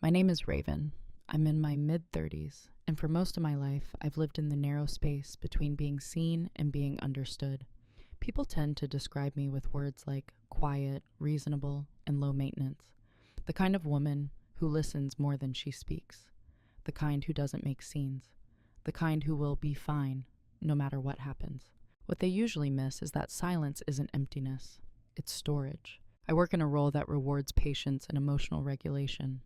My name is Raven. I'm in my mid-30s, and for most of my life, I've lived in the narrow space between being seen and being understood. People tend to describe me with words like quiet, reasonable, and low maintenance. The kind of woman who listens more than she speaks. The kind who doesn't make scenes. The kind who will be fine, no matter what happens. What they usually miss is that silence isn't emptiness. It's storage. I work in a role that rewards patience and emotional regulation.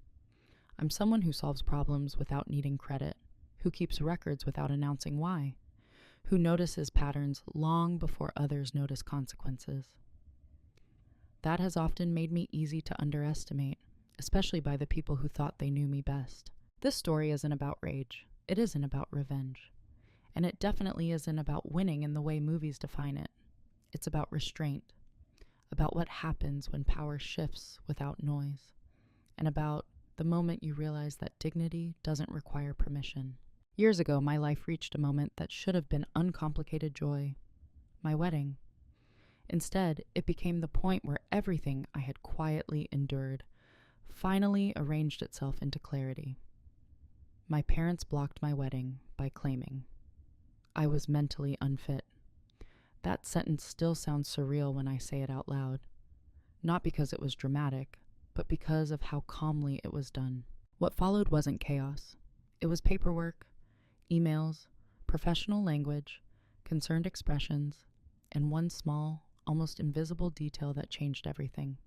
I'm someone who solves problems without needing credit, who keeps records without announcing why, who notices patterns long before others notice consequences. That has often made me easy to underestimate, especially by the people who thought they knew me best. This story isn't about rage. It isn't about revenge. And it definitely isn't about winning in the way movies define it. It's about restraint, about what happens when power shifts without noise, and about the moment you realize that dignity doesn't require permission. Years ago, my life reached a moment that should have been uncomplicated joy, my wedding. Instead, it became the point where everything I had quietly endured finally arranged itself into clarity. My parents blocked my wedding by claiming I was mentally unfit. That sentence still sounds surreal when I say it out loud, not because it was dramatic, but because of how calmly it was done. What followed wasn't chaos. It was paperwork, emails, professional language, concerned expressions, and one small, almost invisible detail that changed everything.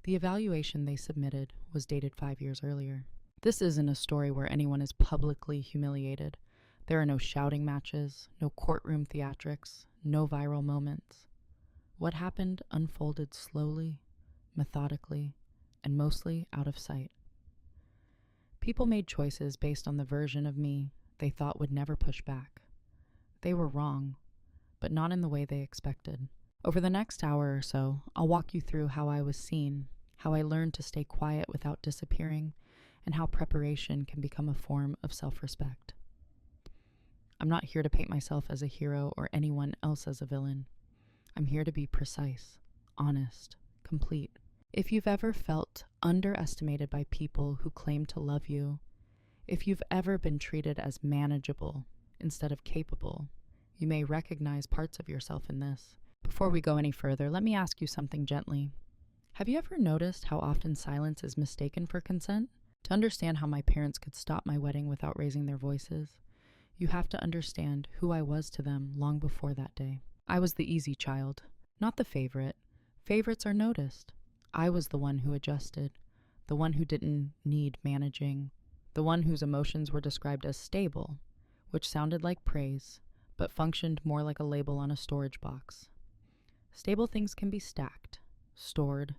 The evaluation they submitted was dated 5 years earlier. This isn't a story where anyone is publicly humiliated. There are no shouting matches, no courtroom theatrics, no viral moments. What happened unfolded slowly, methodically, and mostly out of sight. People made choices based on the version of me they thought would never push back. They were wrong, but not in the way they expected. Over the next hour or so, I'll walk you through how I was seen, how I learned to stay quiet without disappearing, and how preparation can become a form of self-respect. I'm not here to paint myself as a hero or anyone else as a villain. I'm here to be precise, honest, complete. If you've ever felt underestimated by people who claim to love you, if you've ever been treated as manageable instead of capable, you may recognize parts of yourself in this. Before we go any further, let me ask you something gently. Have you ever noticed how often silence is mistaken for consent? To understand how my parents could stop my wedding without raising their voices, you have to understand who I was to them long before that day. I was the easy child, not the favorite. Favorites are noticed. I was the one who adjusted, the one who didn't need managing, the one whose emotions were described as stable, which sounded like praise, but functioned more like a label on a storage box. Stable things can be stacked, stored,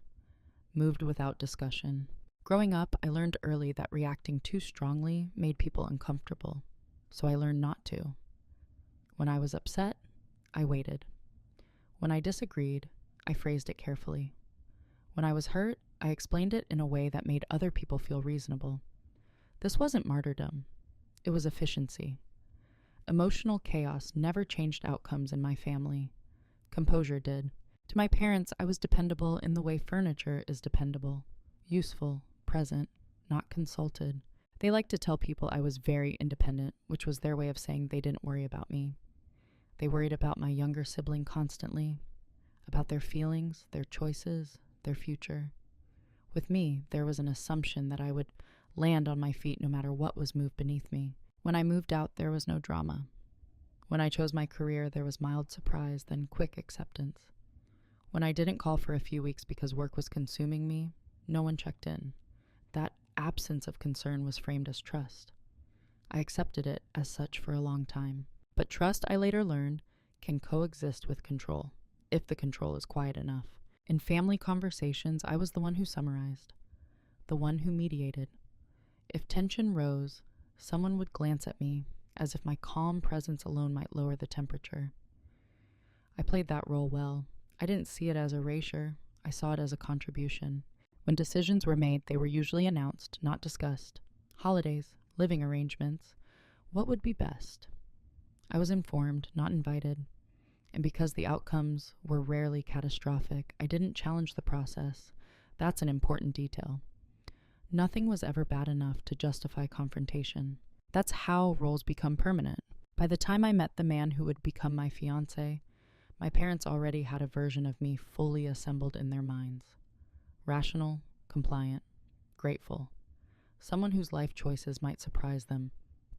moved without discussion. Growing up, I learned early that reacting too strongly made people uncomfortable, so I learned not to. When I was upset, I waited. When I disagreed, I phrased it carefully. When I was hurt, I explained it in a way that made other people feel reasonable. This wasn't martyrdom. It was efficiency. Emotional chaos never changed outcomes in my family. Composure did. To my parents, I was dependable in the way furniture is dependable. Useful, present, not consulted. They liked to tell people I was very independent, which was their way of saying they didn't worry about me. They worried about my younger sibling constantly, about their feelings, their choices, their future. With me, there was an assumption that I would land on my feet no matter what was moved beneath me. When I moved out, there was no drama. When I chose my career, there was mild surprise, then quick acceptance. When I didn't call for a few weeks because work was consuming me, no one checked in. That absence of concern was framed as trust. I accepted it as such for a long time. But trust, I later learned, can coexist with control, if the control is quiet enough. In family conversations, I was the one who summarized, the one who mediated. If tension rose, someone would glance at me, as if my calm presence alone might lower the temperature. I played that role well. I didn't see it as erasure. I saw it as a contribution. When decisions were made, they were usually announced, not discussed. Holidays, living arrangements, what would be best? I was informed, not invited. And because the outcomes were rarely catastrophic, I didn't challenge the process. That's an important detail. Nothing was ever bad enough to justify confrontation. That's how roles become permanent. By the time I met the man who would become my fiancé, my parents already had a version of me fully assembled in their minds. Rational, compliant, grateful. Someone whose life choices might surprise them,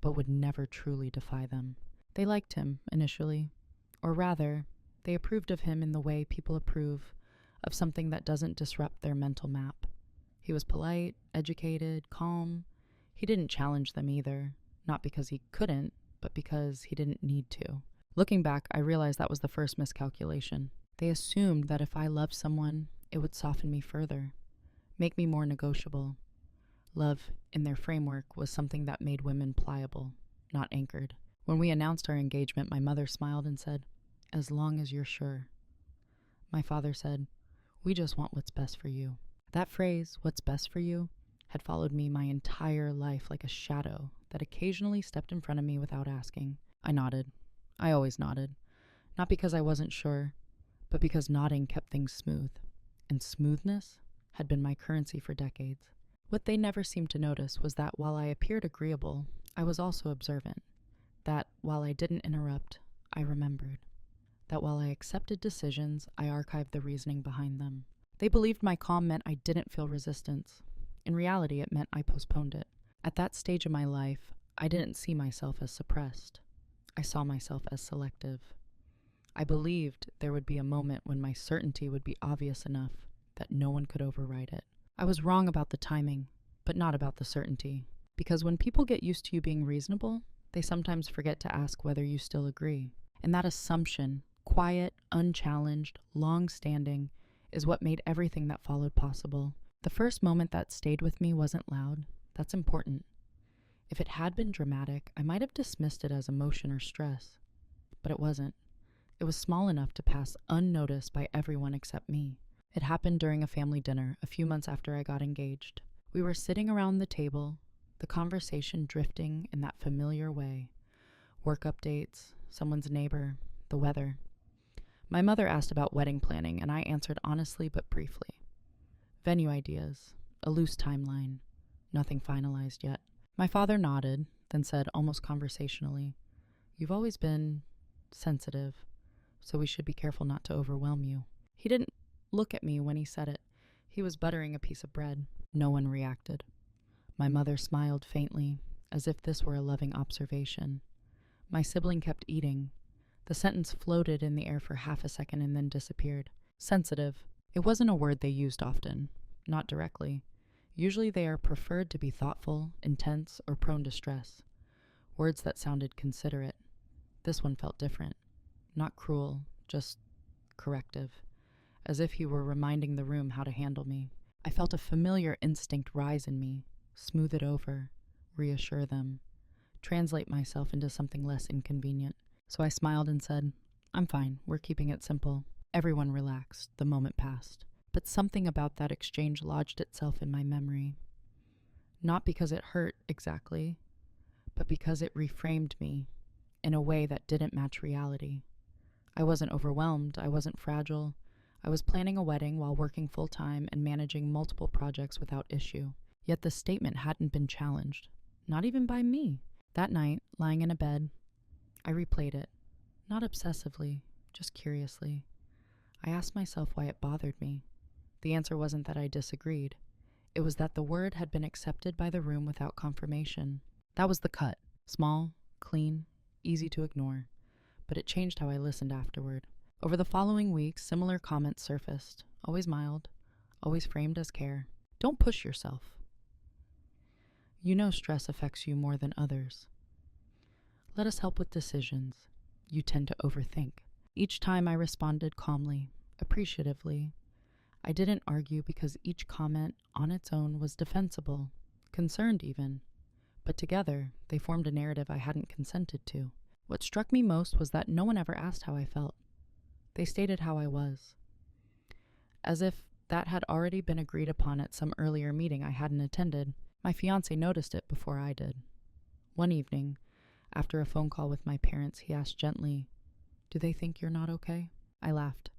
but would never truly defy them. They liked him, initially. Or rather, they approved of him in the way people approve of something that doesn't disrupt their mental map. He was polite, educated, calm. He didn't challenge them either, not because he couldn't, but because he didn't need to. Looking back, I realized that was the first miscalculation. They assumed that if I loved someone, it would soften me further, make me more negotiable. Love, in their framework, was something that made women pliable, not anchored. When we announced our engagement, my mother smiled and said, "As long as you're sure." My father said, "We just want what's best for you." That phrase, "what's best for you," had followed me my entire life like a shadow that occasionally stepped in front of me without asking. I nodded. I always nodded. Not because I wasn't sure, but because nodding kept things smooth. And smoothness had been my currency for decades. What they never seemed to notice was that while I appeared agreeable, I was also observant. That while I didn't interrupt, I remembered. That while I accepted decisions, I archived the reasoning behind them. They believed my calm meant I didn't feel resistance. In reality, it meant I postponed it. At that stage of my life, I didn't see myself as suppressed. I saw myself as selective. I believed there would be a moment when my certainty would be obvious enough that no one could override it. I was wrong about the timing, but not about the certainty. Because when people get used to you being reasonable, they sometimes forget to ask whether you still agree. And that assumption, quiet, unchallenged, long-standing, is what made everything that followed possible. The first moment that stayed with me wasn't loud. That's important. If it had been dramatic, I might have dismissed it as emotion or stress. But it wasn't. It was small enough to pass unnoticed by everyone except me. It happened during a family dinner a few months after I got engaged. We were sitting around the table, the conversation drifting in that familiar way. Work updates, someone's neighbor, the weather. My mother asked about wedding planning, and I answered honestly but briefly. Venue ideas, a loose timeline, nothing finalized yet. My father nodded, then said almost conversationally, "You've always been sensitive, so we should be careful not to overwhelm you." He didn't look at me when he said it. He was buttering a piece of bread. No one reacted. My mother smiled faintly, as if this were a loving observation. My sibling kept eating. The sentence floated in the air for half a second and then disappeared. Sensitive. It wasn't a word they used often, not directly. Usually they are preferred to be thoughtful, intense, or prone to stress. Words that sounded considerate. This one felt different. Not cruel, just corrective. As if he were reminding the room how to handle me. I felt a familiar instinct rise in me, smooth it over, reassure them, translate myself into something less inconvenient. So I smiled and said, "I'm fine, we're keeping it simple." Everyone relaxed, the moment passed. But something about that exchange lodged itself in my memory. Not because it hurt exactly, but because it reframed me in a way that didn't match reality. I wasn't overwhelmed, I wasn't fragile. I was planning a wedding while working full-time and managing multiple projects without issue. Yet the statement hadn't been challenged, not even by me. That night, lying in a bed, I replayed it, not obsessively, just curiously. I asked myself why it bothered me. The answer wasn't that I disagreed. It was that the word had been accepted by the room without confirmation. That was the cut. Small, clean, easy to ignore. But it changed how I listened afterward. Over the following weeks, similar comments surfaced, always mild, always framed as care. Don't push yourself. You know stress affects you more than others. Let us help with decisions. You tend to overthink. Each time I responded calmly, appreciatively. I didn't argue because each comment on its own was defensible, concerned even. But together, they formed a narrative I hadn't consented to. What struck me most was that no one ever asked how I felt. They stated how I was. As if that had already been agreed upon at some earlier meeting I hadn't attended. My fiancé noticed it before I did. One evening, after a phone call with my parents, he asked gently, "Do they think you're not okay?" I laughed.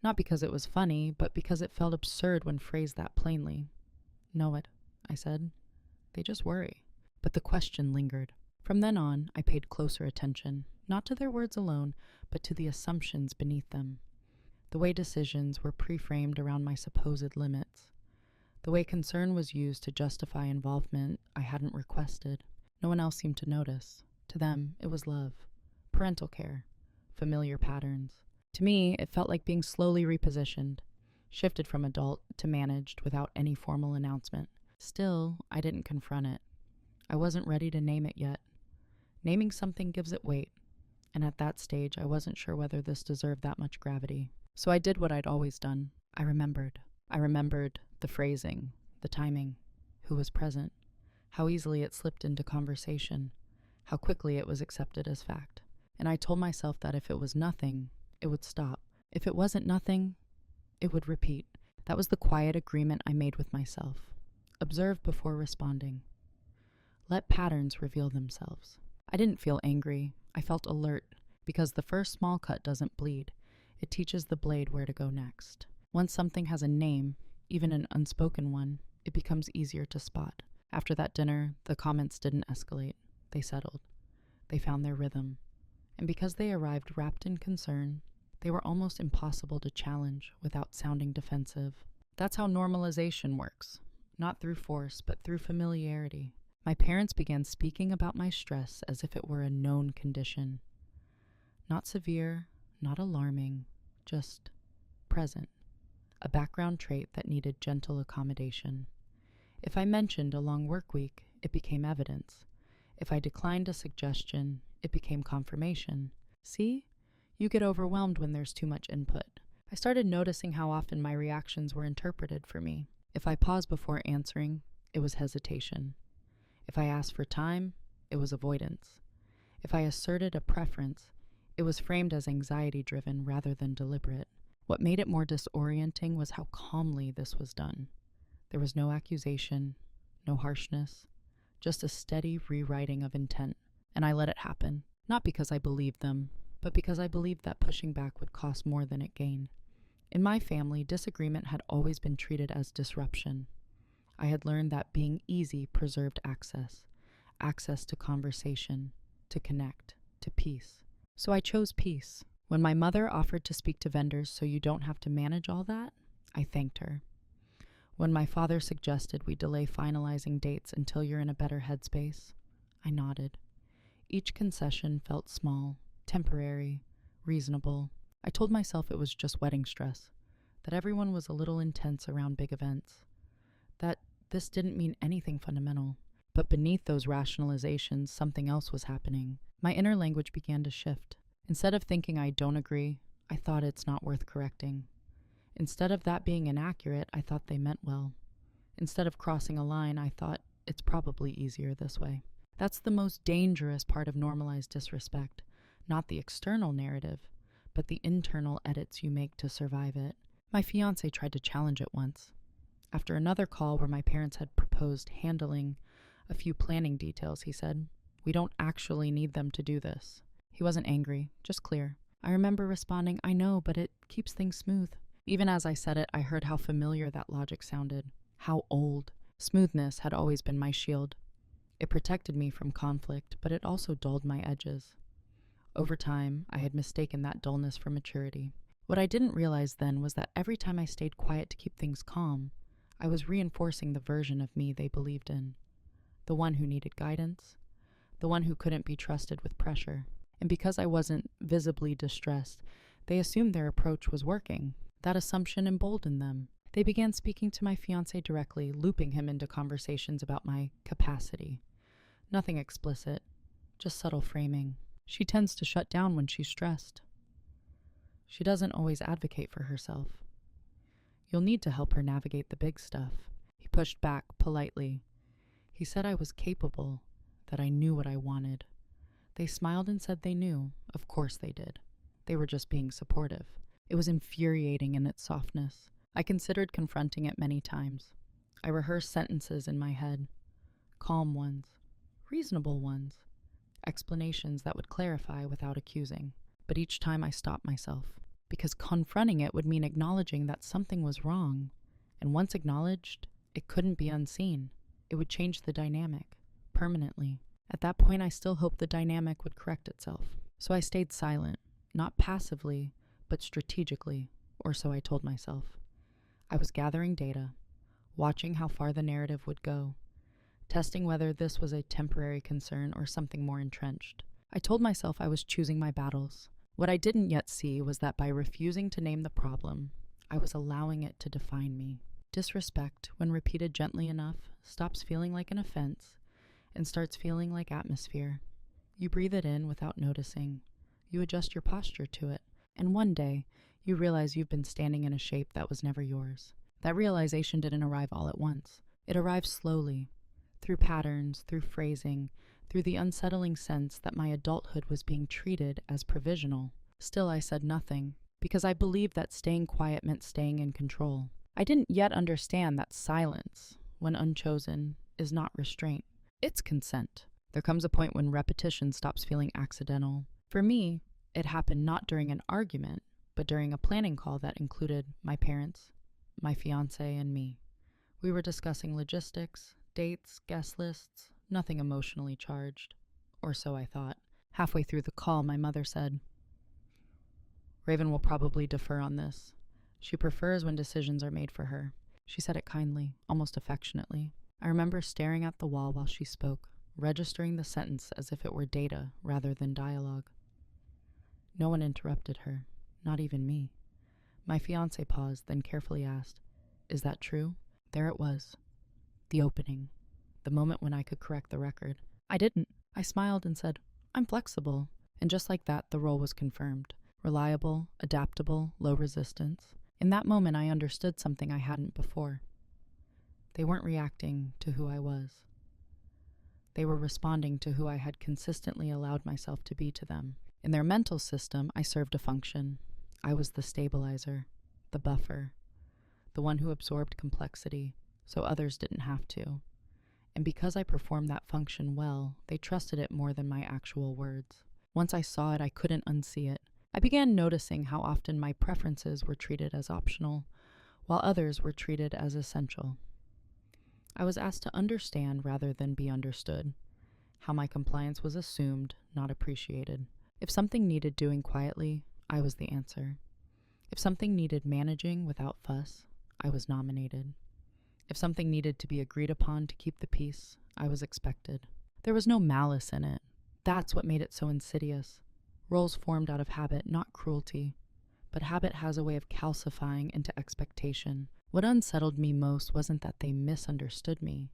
Not because it was funny, but because it felt absurd when phrased that plainly. "No, I said. They just worry. But the question lingered. From then on, I paid closer attention, not to their words alone, but to the assumptions beneath them. The way decisions were pre-framed around my supposed limits. The way concern was used to justify involvement I hadn't requested. No one else seemed to notice. To them, it was love, parental care, familiar patterns. To me, it felt like being slowly repositioned, shifted from adult to managed without any formal announcement. Still, I didn't confront it. I wasn't ready to name it yet. Naming something gives it weight, and at that stage I wasn't sure whether this deserved that much gravity. So I did what I'd always done. I remembered. I remembered the phrasing, the timing, who was present, how easily it slipped into conversation, how quickly it was accepted as fact. And I told myself that if it was nothing, it would stop. If it wasn't nothing, it would repeat. That was the quiet agreement I made with myself. Observe before responding. Let patterns reveal themselves. I didn't feel angry. I felt alert, because the first small cut doesn't bleed. It teaches the blade where to go next. Once something has a name, even an unspoken one, it becomes easier to spot. After that dinner, the comments didn't escalate. They settled. They found their rhythm. And because they arrived wrapped in concern, they were almost impossible to challenge without sounding defensive. That's how normalization works. Not through force, but through familiarity. My parents began speaking about my stress as if it were a known condition. Not severe, not alarming, just present. A background trait that needed gentle accommodation. If I mentioned a long work week, it became evidence. If I declined a suggestion, it became confirmation. See? You get overwhelmed when there's too much input. I started noticing how often my reactions were interpreted for me. If I paused before answering, it was hesitation. If I asked for time, it was avoidance. If I asserted a preference, it was framed as anxiety-driven rather than deliberate. What made it more disorienting was how calmly this was done. There was no accusation, no harshness, just a steady rewriting of intent. And I let it happen, not because I believed them, but because I believed that pushing back would cost more than it gained. In my family, disagreement had always been treated as disruption. I had learned that being easy preserved access to conversation, to connect, to peace. So I chose peace. When my mother offered to speak to vendors so you don't have to manage all that, I thanked her. When my father suggested we delay finalizing dates until you're in a better headspace, I nodded. Each concession felt small, temporary, reasonable. I told myself it was just wedding stress, that everyone was a little intense around big events, that this didn't mean anything fundamental. But beneath those rationalizations, something else was happening. My inner language began to shift. Instead of thinking I don't agree, I thought it's not worth correcting. Instead of that being inaccurate, I thought they meant well. Instead of crossing a line, I thought it's probably easier this way. That's the most dangerous part of normalized disrespect, not the external narrative, but the internal edits you make to survive it. My fiancé tried to challenge it once. After another call where my parents had proposed handling a few planning details, he said, "We don't actually need them to do this." He wasn't angry, just clear. I remember responding, "I know, but it keeps things smooth." Even as I said it, I heard how familiar that logic sounded, how old. Smoothness had always been my shield. It protected me from conflict, but it also dulled my edges. Over time, I had mistaken that dullness for maturity. What I didn't realize then was that every time I stayed quiet to keep things calm, I was reinforcing the version of me they believed in. The one who needed guidance, the one who couldn't be trusted with pressure. And because I wasn't visibly distressed, they assumed their approach was working. That assumption emboldened them. They began speaking to my fiancé directly, looping him into conversations about my capacity. Nothing explicit, just subtle framing. She tends to shut down when she's stressed. She doesn't always advocate for herself. You'll need to help her navigate the big stuff. He pushed back politely. He said I was capable, that I knew what I wanted. They smiled and said they knew. Of course they did. They were just being supportive. It was infuriating in its softness. I considered confronting it many times. I rehearsed sentences in my head. Calm ones. Reasonable ones. Explanations that would clarify without accusing. But each time I stopped myself, because confronting it would mean acknowledging that something was wrong, and once acknowledged, it couldn't be unseen. It would change the dynamic, permanently. At that point, I still hoped the dynamic would correct itself. So I stayed silent, not passively, but strategically, or so I told myself. I was gathering data, watching how far the narrative would go, testing whether this was a temporary concern or something more entrenched. I told myself I was choosing my battles. What I didn't yet see was that by refusing to name the problem, I was allowing it to define me. Disrespect, when repeated gently enough, stops feeling like an offense and starts feeling like atmosphere. You breathe it in without noticing. You adjust your posture to it, and one day, you realize you've been standing in a shape that was never yours. That realization didn't arrive all at once. It arrived slowly, through patterns, through phrasing, through the unsettling sense that my adulthood was being treated as provisional. Still, I said nothing, because I believed that staying quiet meant staying in control. I didn't yet understand that silence, when unchosen, is not restraint. It's consent. There comes a point when repetition stops feeling accidental. For me, it happened not during an argument, but during a planning call that included my parents, my fiance, and me. We were discussing logistics, dates, guest lists, nothing emotionally charged, or so I thought. Halfway through the call, my mother said, "Raven will probably defer on this. She prefers when decisions are made for her." She said it kindly, almost affectionately. I remember staring at the wall while she spoke, registering the sentence as if it were data rather than dialogue. No one interrupted her, not even me. My fiancé paused, then carefully asked, "Is that true?" There it was. The opening. The moment when I could correct the record. I didn't. I smiled and said, "I'm flexible." And just like that, the role was confirmed. Reliable, adaptable, low resistance. In that moment, I understood something I hadn't before. They weren't reacting to who I was. They were responding to who I had consistently allowed myself to be to them. In their mental system, I served a function. I was the stabilizer, the buffer, the one who absorbed complexity, so others didn't have to. And because I performed that function well, they trusted it more than my actual words. Once I saw it, I couldn't unsee it. I began noticing how often my preferences were treated as optional, while others were treated as essential. I was asked to understand rather than be understood, how my compliance was assumed, not appreciated. If something needed doing quietly, I was the answer. If something needed managing without fuss, I was nominated. If something needed to be agreed upon to keep the peace, I was expected. There was no malice in it. That's what made it so insidious. Roles formed out of habit, not cruelty. But habit has a way of calcifying into expectation. What unsettled me most wasn't that they misunderstood me.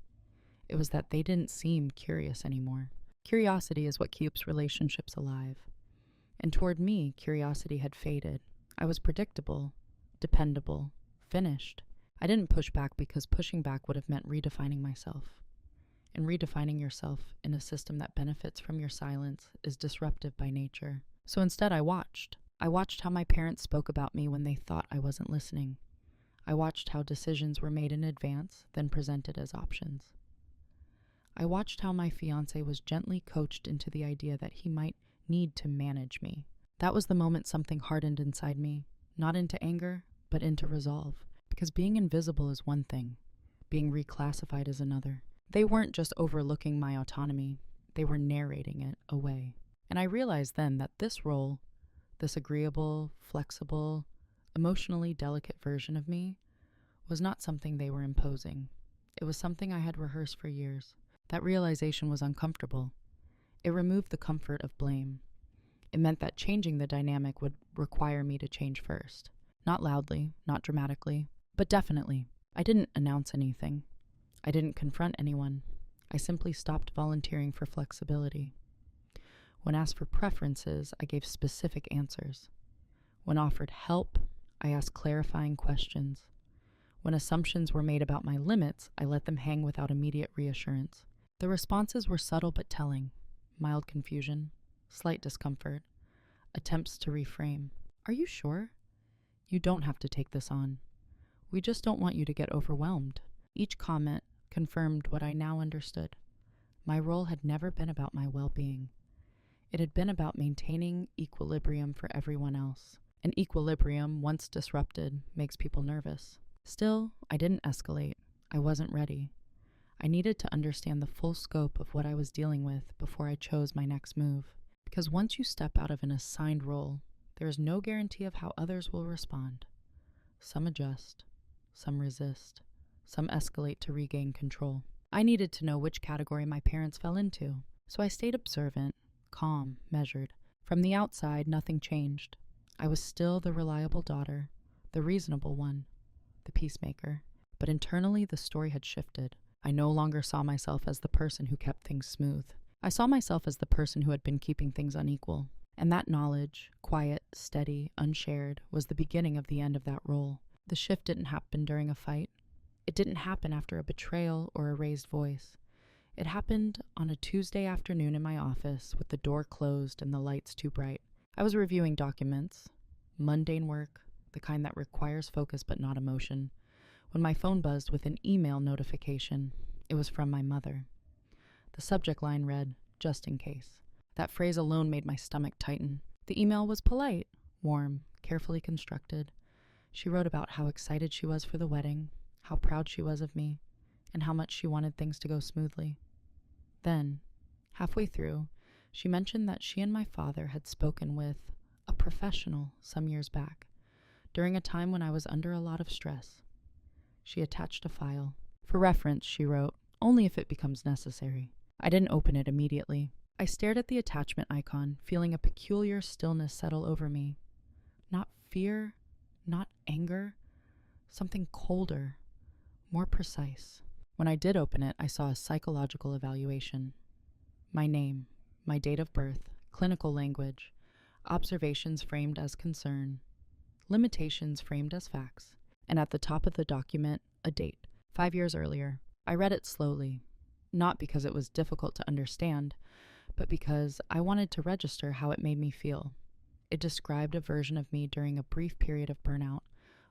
It was that they didn't seem curious anymore. Curiosity is what keeps relationships alive. And toward me, curiosity had faded. I was predictable, dependable, finished. I didn't push back because pushing back would have meant redefining myself. And redefining yourself in a system that benefits from your silence is disruptive by nature. So instead, I watched. I watched how my parents spoke about me when they thought I wasn't listening. I watched how decisions were made in advance, then presented as options. I watched how my fiancé was gently coached into the idea that he might need to manage me. That was the moment something hardened inside me, not into anger, but into resolve. Because being invisible is one thing, being reclassified is another. They weren't just overlooking my autonomy, they were narrating it away. And I realized then that this role, this agreeable, flexible, emotionally delicate version of me, was not something they were imposing. It was something I had rehearsed for years. That realization was uncomfortable. It removed the comfort of blame. It meant that changing the dynamic would require me to change first. Not loudly, not dramatically, but definitely. I didn't announce anything. I didn't confront anyone. I simply stopped volunteering for flexibility. When asked for preferences, I gave specific answers. When offered help, I asked clarifying questions. When assumptions were made about my limits, I let them hang without immediate reassurance. The responses were subtle but telling. Mild confusion, slight discomfort, attempts to reframe. "Are you sure? You don't have to take this on. We just don't want you to get overwhelmed." Each comment confirmed what I now understood. My role had never been about my well-being. It had been about maintaining equilibrium for everyone else. And equilibrium, once disrupted, makes people nervous. Still, I didn't escalate. I wasn't ready. I needed to understand the full scope of what I was dealing with before I chose my next move. Because once you step out of an assigned role, there is no guarantee of how others will respond. Some adjust, some resist, some escalate to regain control. I needed to know which category my parents fell into, so I stayed observant, calm, measured. From the outside, nothing changed. I was still the reliable daughter, the reasonable one, the peacemaker. But internally, the story had shifted. I no longer saw myself as the person who kept things smooth. I saw myself as the person who had been keeping things unequal. And that knowledge, quiet, steady, unshared, was the beginning of the end of that role. The shift didn't happen during a fight. It didn't happen after a betrayal or a raised voice. It happened on a Tuesday afternoon in my office with the door closed and the lights too bright. I was reviewing documents, mundane work, the kind that requires focus but not emotion, when my phone buzzed with an email notification. It was from my mother. The subject line read, "Just in case." That phrase alone made my stomach tighten. The email was polite, warm, carefully constructed. She wrote about how excited she was for the wedding, how proud she was of me, and how much she wanted things to go smoothly. Then, halfway through, she mentioned that she and my father had spoken with a professional some years back, during a time when I was under a lot of stress. She attached a file. For reference, she wrote, "Only if it becomes necessary." I didn't open it immediately. I stared at the attachment icon, feeling a peculiar stillness settle over me. Not fear, not anger, something colder, more precise. When I did open it, I saw a psychological evaluation. My name, my date of birth, clinical language, observations framed as concern, limitations framed as facts, and at the top of the document, a date, 5 years earlier. I read it slowly, not because it was difficult to understand, but because I wanted to register how it made me feel. It described a version of me during a brief period of burnout,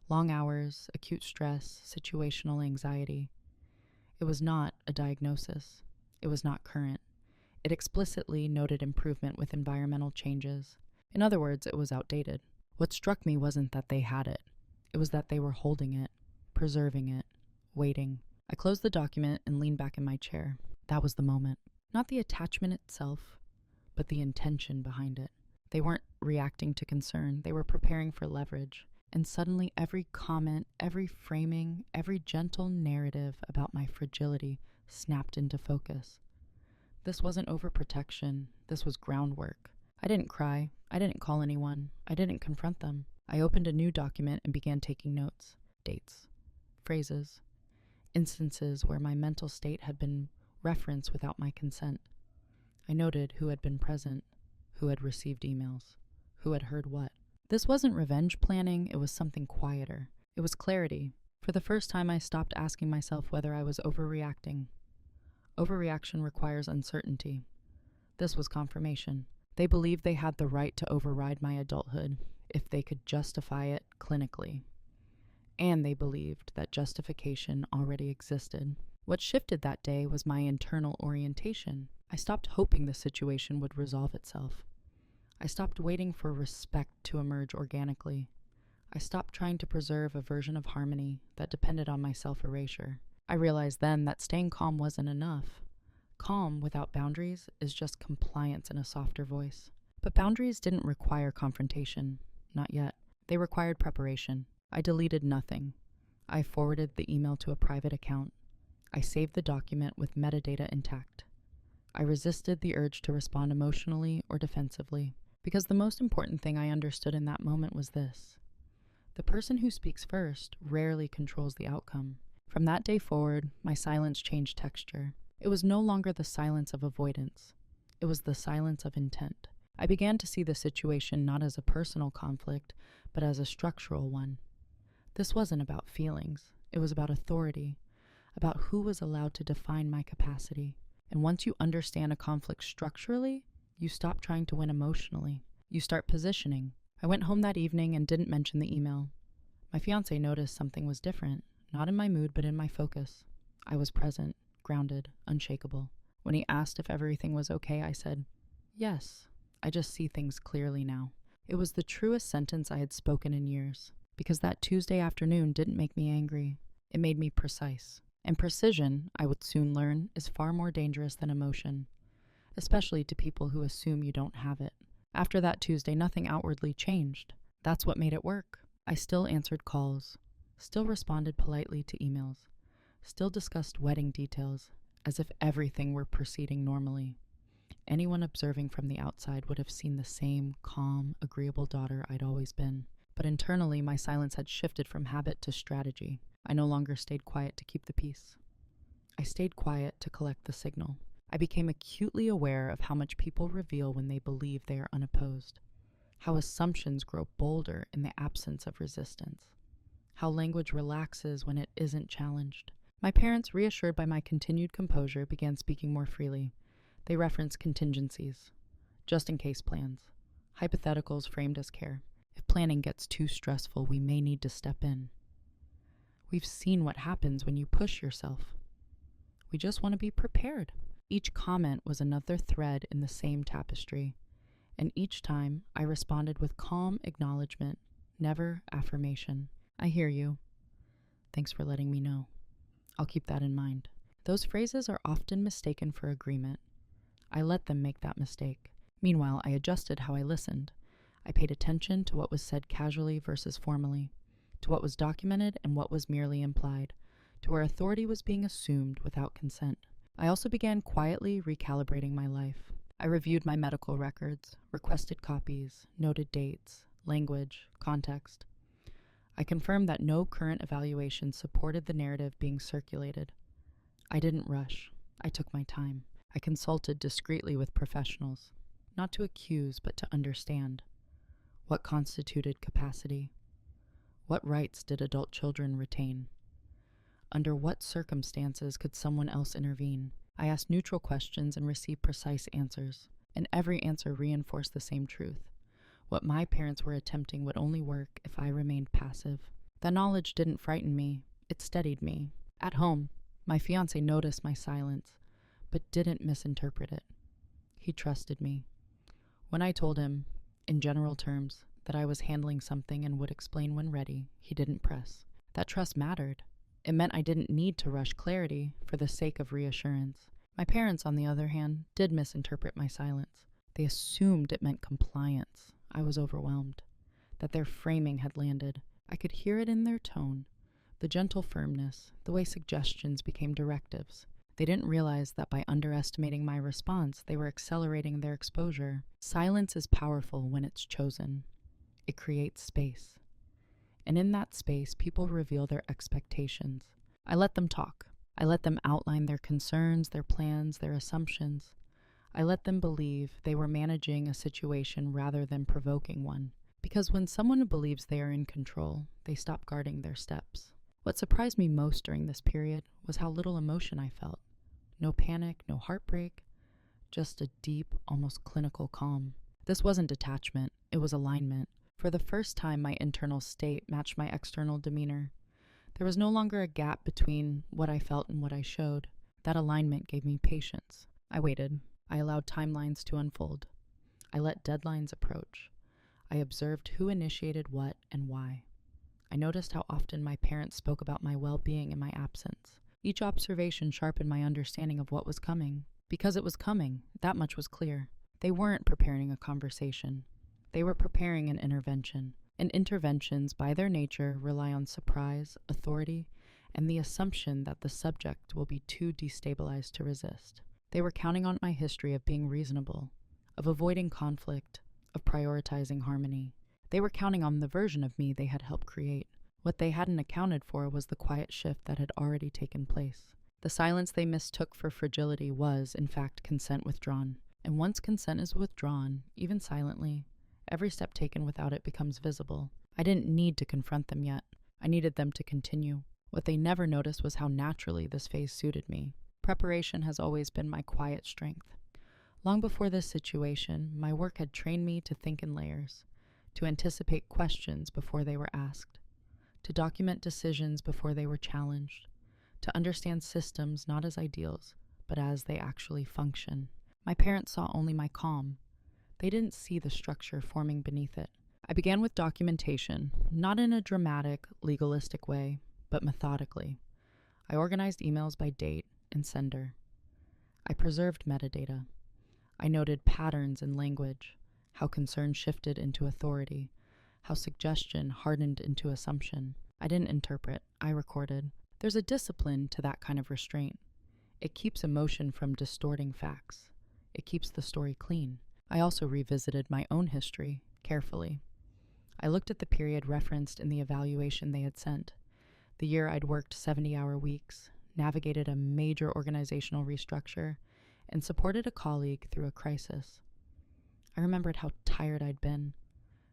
long hours, acute stress, situational anxiety. It was not a diagnosis. It was not current. It explicitly noted improvement with environmental changes. In other words, it was outdated. What struck me wasn't that they had it. It was that they were holding it, preserving it, waiting. I closed the document and leaned back in my chair. That was the moment. Not the attachment itself, but the intention behind it. They weren't reacting to concern. They were preparing for leverage. And suddenly every comment, every framing, every gentle narrative about my fragility snapped into focus. This wasn't overprotection. This was groundwork. I didn't cry. I didn't call anyone. I didn't confront them. I opened a new document and began taking notes. Dates. Phrases. Instances where my mental state had been referenced without my consent. I noted who had been present, who had received emails, who had heard what. This wasn't revenge planning, it was something quieter. It was clarity. For the first time, I stopped asking myself whether I was overreacting. Overreaction requires uncertainty. This was confirmation. They believed they had the right to override my adulthood if they could justify it clinically. And they believed that justification already existed. What shifted that day was my internal orientation. I stopped hoping the situation would resolve itself. I stopped waiting for respect to emerge organically. I stopped trying to preserve a version of harmony that depended on my self-erasure. I realized then that staying calm wasn't enough. Calm without boundaries is just compliance in a softer voice. But boundaries didn't require confrontation. Not yet. They required preparation. I deleted nothing. I forwarded the email to a private account. I saved the document with metadata intact. I resisted the urge to respond emotionally or defensively, because the most important thing I understood in that moment was this: the person who speaks first rarely controls the outcome. From that day forward, my silence changed texture. It was no longer the silence of avoidance. It was the silence of intent. I began to see the situation not as a personal conflict, but as a structural one. This wasn't about feelings. It was about authority, about who was allowed to define my capacity. And once you understand a conflict structurally, you stop trying to win emotionally. You start positioning. I went home that evening and didn't mention the email. My fiancé noticed something was different, not in my mood, but in my focus. I was present, grounded, unshakable. When he asked if everything was okay, I said, "Yes, I just see things clearly now." It was the truest sentence I had spoken in years, because that Tuesday afternoon didn't make me angry. It made me precise. And precision, I would soon learn, is far more dangerous than emotion, especially to people who assume you don't have it. After that Tuesday, nothing outwardly changed. That's what made it work. I still answered calls, still responded politely to emails, still discussed wedding details, as if everything were proceeding normally. Anyone observing from the outside would have seen the same calm, agreeable daughter I'd always been. But internally, my silence had shifted from habit to strategy. I no longer stayed quiet to keep the peace. I stayed quiet to collect the signal. I became acutely aware of how much people reveal when they believe they are unopposed, how assumptions grow bolder in the absence of resistance, how language relaxes when it isn't challenged. My parents, reassured by my continued composure, began speaking more freely. They referenced contingencies, just-in-case plans, hypotheticals framed as care. If planning gets too stressful, we may need to step in. We've seen what happens when you push yourself. We just want to be prepared. Each comment was another thread in the same tapestry, and each time I responded with calm acknowledgement, never affirmation. I hear you. Thanks for letting me know. I'll keep that in mind. Those phrases are often mistaken for agreement. I let them make that mistake. Meanwhile, I adjusted how I listened. I paid attention to what was said casually versus formally, to what was documented and what was merely implied, to where authority was being assumed without consent. I also began quietly recalibrating my life. I reviewed my medical records, requested copies, noted dates, language, context. I confirmed that no current evaluation supported the narrative being circulated. I didn't rush. I took my time. I consulted discreetly with professionals, not to accuse, but to understand. What constituted capacity? What rights did adult children retain? Under what circumstances could someone else intervene? I asked neutral questions and received precise answers, and every answer reinforced the same truth. What my parents were attempting would only work if I remained passive. The knowledge didn't frighten me, it steadied me. At home, my fiancé noticed my silence, but didn't misinterpret it. He trusted me. When I told him, in general terms, that I was handling something and would explain when ready, he didn't press. That trust mattered. It meant I didn't need to rush clarity for the sake of reassurance. My parents, on the other hand, did misinterpret my silence. They assumed it meant compliance. I was overwhelmed. That their framing had landed. I could hear it in their tone. The gentle firmness, the way suggestions became directives. They didn't realize that by underestimating my response, they were accelerating their exposure. Silence is powerful when it's chosen. It creates space. And in that space, people reveal their expectations. I let them talk. I let them outline their concerns, their plans, their assumptions. I let them believe they were managing a situation rather than provoking one. Because when someone believes they are in control, they stop guarding their steps. What surprised me most during this period was how little emotion I felt. No panic, no heartbreak, just a deep, almost clinical calm. This wasn't detachment, it was alignment. For the first time, my internal state matched my external demeanor. There was no longer a gap between what I felt and what I showed. That alignment gave me patience. I waited. I allowed timelines to unfold. I let deadlines approach. I observed who initiated what and why. I noticed how often my parents spoke about my well-being in my absence. Each observation sharpened my understanding of what was coming. Because it was coming, that much was clear. They weren't preparing a conversation. They were preparing an intervention. And interventions, by their nature, rely on surprise, authority, and the assumption that the subject will be too destabilized to resist. They were counting on my history of being reasonable, of avoiding conflict, of prioritizing harmony. They were counting on the version of me they had helped create. What they hadn't accounted for was the quiet shift that had already taken place. The silence they mistook for fragility was, in fact, consent withdrawn. And once consent is withdrawn, even silently, every step taken without it becomes visible. I didn't need to confront them yet. I needed them to continue. What they never noticed was how naturally this phase suited me. Preparation has always been my quiet strength. Long before this situation, my work had trained me to think in layers, to anticipate questions before they were asked, to document decisions before they were challenged, to understand systems not as ideals, but as they actually function. My parents saw only my calm. They didn't see the structure forming beneath it. I began with documentation, not in a dramatic, legalistic way, but methodically. I organized emails by date and sender. I preserved metadata. I noted patterns in language, how concern shifted into authority, how suggestion hardened into assumption. I didn't interpret, I recorded. There's a discipline to that kind of restraint. It keeps emotion from distorting facts. It keeps the story clean. I also revisited my own history carefully. I looked at the period referenced in the evaluation they had sent, the year I'd worked 70-hour weeks, navigated a major organizational restructure, and supported a colleague through a crisis. I remembered how tired I'd been,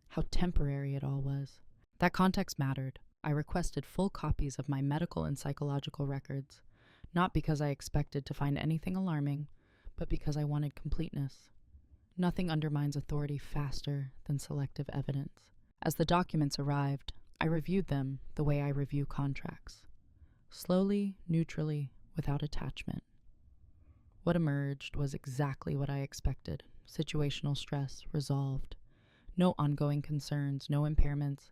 how temporary it all was. That context mattered. I requested full copies of my medical and psychological records, not because I expected to find anything alarming, but because I wanted completeness. Nothing undermines authority faster than selective evidence. As the documents arrived, I reviewed them the way I review contracts. Slowly, neutrally, without attachment. What emerged was exactly what I expected. Situational stress resolved. No ongoing concerns, no impairments,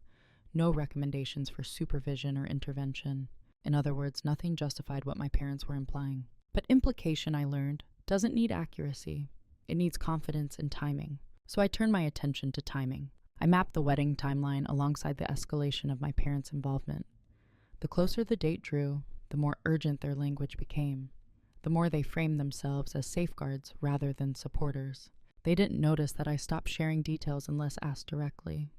no recommendations for supervision or intervention. In other words, nothing justified what my parents were implying. But implication, I learned, doesn't need accuracy. It needs confidence and timing. So I turned my attention to timing. I mapped the wedding timeline alongside the escalation of my parents' involvement. The closer the date drew, the more urgent their language became. The more they framed themselves as safeguards rather than supporters. They didn't notice that I stopped sharing details unless asked directly.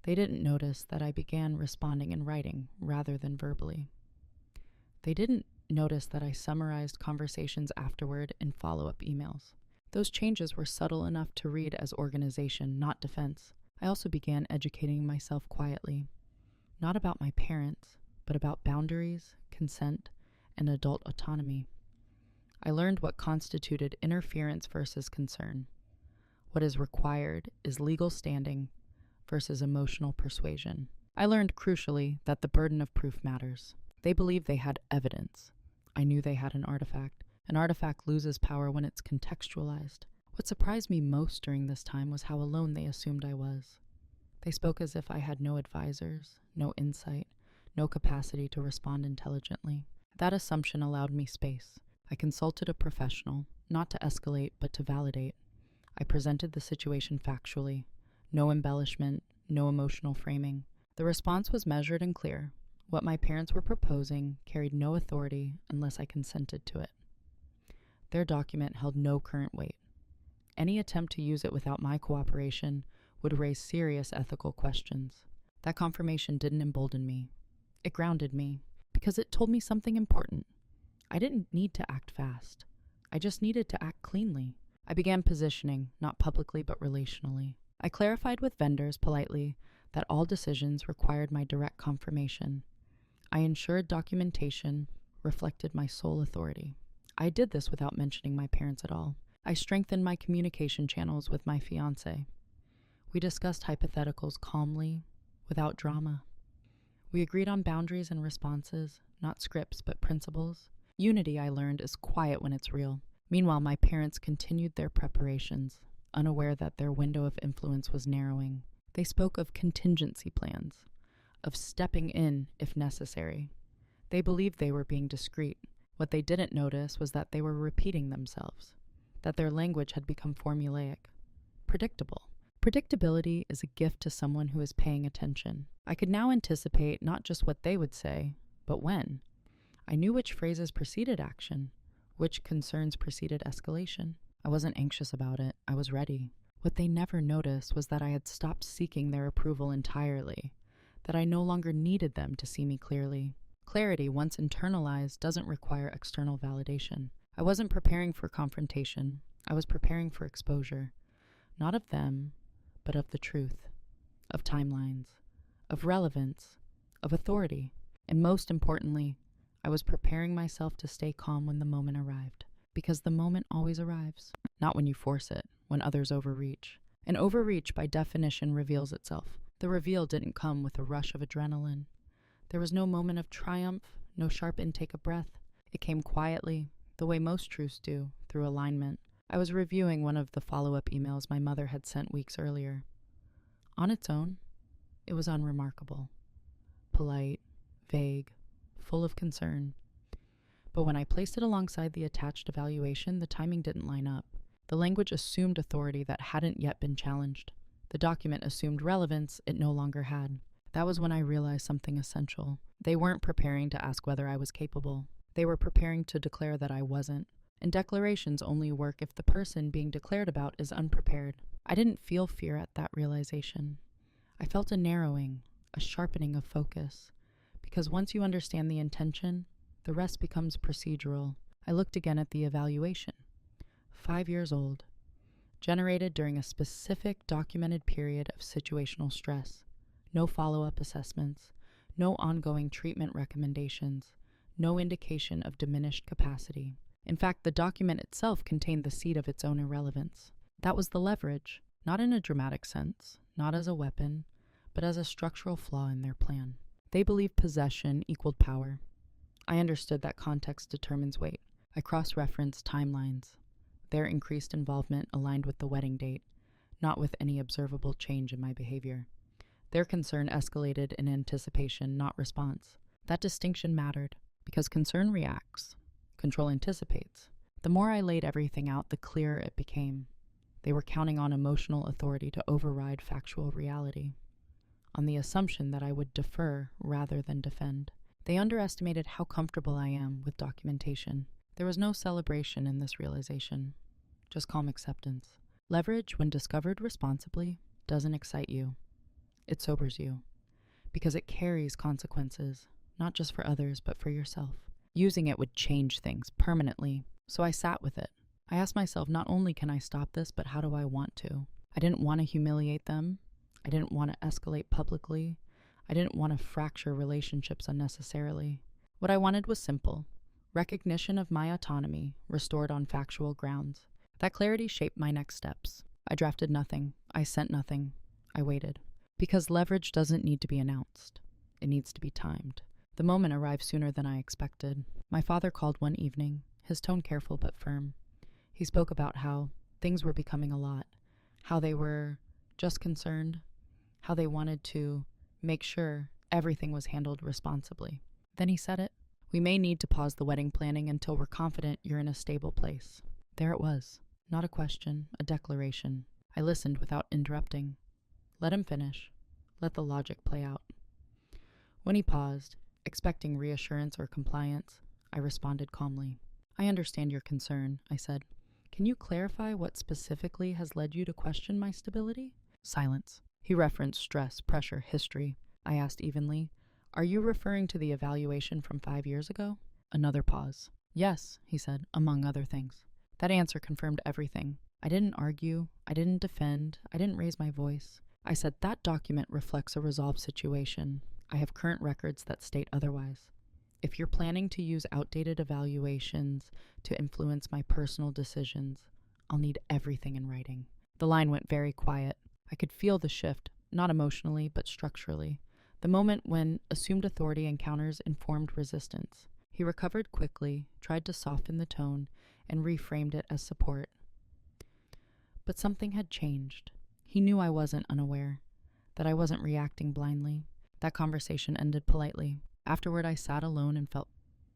They didn't notice that I began responding in writing rather than verbally. They didn't notice that I summarized conversations afterward in follow-up emails. Those changes were subtle enough to read as organization, not defense. I also began educating myself quietly, not about my parents, but about boundaries, consent, and adult autonomy. I learned what constituted interference versus concern. What is required is legal standing versus emotional persuasion. I learned, crucially, that the burden of proof matters. They believed they had evidence. I knew they had an artifact. An artifact loses power when it's contextualized. What surprised me most during this time was how alone they assumed I was. They spoke as if I had no advisors, no insight, no capacity to respond intelligently. That assumption allowed me space. I consulted a professional, not to escalate, but to validate. I presented the situation factually. No embellishment, no emotional framing. The response was measured and clear. What my parents were proposing carried no authority unless I consented to it. Their document held no current weight. Any attempt to use it without my cooperation would raise serious ethical questions. That confirmation didn't embolden me. It grounded me, because it told me something important. I didn't need to act fast. I just needed to act cleanly. I began positioning, not publicly but relationally. I clarified with vendors politely that all decisions required my direct confirmation. I ensured documentation reflected my sole authority. I did this without mentioning my parents at all. I strengthened my communication channels with my fiancé. We discussed hypotheticals calmly, without drama. We agreed on boundaries and responses, not scripts but principles. Unity, I learned, is quiet when it's real. Meanwhile, my parents continued their preparations, unaware that their window of influence was narrowing. They spoke of contingency plans, of stepping in if necessary. They believed they were being discreet. What they didn't notice was that they were repeating themselves, that their language had become formulaic, predictable. Predictability is a gift to someone who is paying attention. I could now anticipate not just what they would say, but when. I knew which phrases preceded action, which concerns preceded escalation. I wasn't anxious about it. I was ready. What they never noticed was that I had stopped seeking their approval entirely, that I no longer needed them to see me clearly. Clarity, once internalized, doesn't require external validation. I wasn't preparing for confrontation. I was preparing for exposure, not of them, but of the truth, of timelines, of relevance, of authority. And most importantly, I was preparing myself to stay calm when the moment arrived. Because the moment always arrives, not when you force it, when others overreach. And overreach, by definition, reveals itself. The reveal didn't come with a rush of adrenaline. There was no moment of triumph, no sharp intake of breath. It came quietly, the way most truths do, through alignment. I was reviewing one of the follow-up emails my mother had sent weeks earlier. On its own, it was unremarkable. Polite, vague, full of concern. But when I placed it alongside the attached evaluation, the timing didn't line up. The language assumed authority that hadn't yet been challenged. The document assumed relevance it no longer had. That was when I realized something essential. They weren't preparing to ask whether I was capable. They were preparing to declare that I wasn't. And declarations only work if the person being declared about is unprepared. I didn't feel fear at that realization. I felt a narrowing, a sharpening of focus. Because once you understand the intention, the rest becomes procedural. I looked again at the evaluation. 5 years old. Generated during a specific documented period of situational stress. No follow-up assessments. No ongoing treatment recommendations. No indication of diminished capacity. In fact, the document itself contained the seed of its own irrelevance. That was the leverage, not in a dramatic sense, not as a weapon, but as a structural flaw in their plan. They believed possession equaled power. I understood that context determines weight. I cross-referenced timelines. Their increased involvement aligned with the wedding date, not with any observable change in my behavior. Their concern escalated in anticipation, not response. That distinction mattered, because concern reacts. Control anticipates. The more I laid everything out, the clearer it became. They were counting on emotional authority to override factual reality, on the assumption that I would defer rather than defend. They underestimated how comfortable I am with documentation. There was no celebration in this realization, just calm acceptance. Leverage, when discovered responsibly, doesn't excite you. It sobers you, because it carries consequences, not just for others, but for yourself. Using it would change things permanently, so I sat with it. I asked myself, not only can I stop this, but how do I want to? I didn't want to humiliate them. I didn't want to escalate publicly. I didn't want to fracture relationships unnecessarily. What I wanted was simple. Recognition of my autonomy, restored on factual grounds. That clarity shaped my next steps. I drafted nothing. I sent nothing. I waited. Because leverage doesn't need to be announced. It needs to be timed. The moment arrived sooner than I expected. My father called one evening, his tone careful but firm. He spoke about how things were becoming a lot, how they were just concerned, how they wanted to make sure everything was handled responsibly. Then he said it. We may need to pause the wedding planning until we're confident you're in a stable place. There it was. Not a question, a declaration. I listened without interrupting. Let him finish. Let the logic play out. When he paused, expecting reassurance or compliance, I responded calmly. I understand your concern, I said. Can you clarify what specifically has led you to question my stability? Silence. He referenced stress, pressure, history. I asked evenly, are you referring to the evaluation from 5 years ago? Another pause. Yes, he said, among other things. That answer confirmed everything. I didn't argue. I didn't defend. I didn't raise my voice. I said that document reflects a resolved situation. I have current records that state otherwise. If you're planning to use outdated evaluations to influence my personal decisions, I'll need everything in writing. The line went very quiet. I could feel the shift, not emotionally, but structurally. The moment when assumed authority encounters informed resistance. He recovered quickly, tried to soften the tone, and reframed it as support. But something had changed. He knew I wasn't unaware, that I wasn't reacting blindly. That conversation ended politely. Afterward, I sat alone and felt